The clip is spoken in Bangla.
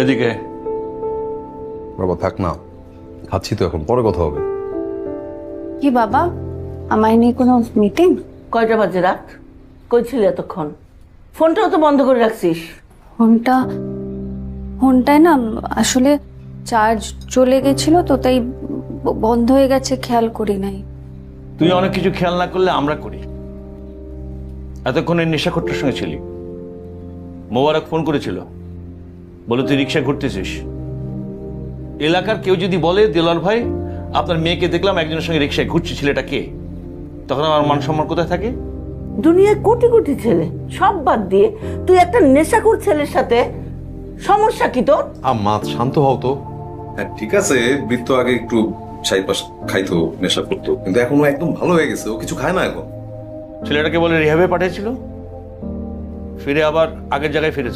এদিকে বাবা থাক না, খাচ্ছি তো এখন, পরে কথা হবে। কি বাবা, আমায় নিয়ে কোনো মিটিং? কয়টা বাজে রাত? কই ছিলি এতক্ষণ? ফোনটাও তো বন্ধ করে রাখছিস। ফোনটায় না আসলে চার্জ চলে গেছিল তো, তাই বন্ধ হয়ে গেছে, খেয়াল করি নাই। তুই অনেক কিছু খেয়াল না করলে আমরা করি। এতক্ষণ এই নেশাখোরটার সঙ্গে ছিলি। মোবারক ফোন করেছিল, বলে তুই রিক্সা ঘুরতেছিস। এলাকার কেউ যদি বলে দেলোয়ার ভাই আপনার মেয়েকে দেখলাম একজনের সঙ্গে রিক্সায় ঘুরছে, ছেলেটা কে? তখন আমার মান সম্মান কোথায় থাকে? দুনিয়ায় কোটি কোটি ছেলে, সব বাদ দিয়ে তুই একটা নেশাখোর ছেলের সাথে, সমস্যা কি তোর? মা শান্ত হও তো। হ্যাঁ ঠিক আছে, বৃত্ত আগে একটু ছাই পাশ খাইতো, নেশা করতো, কিন্তু এখন ও একদম ভালো হয়ে গেছে, ও কিছু খায় না এখন। ছেলেটাকে বলে রিহাবে পাঠিয়েছিল, ফিরে আবার আগের জায়গায় ফিরেছে।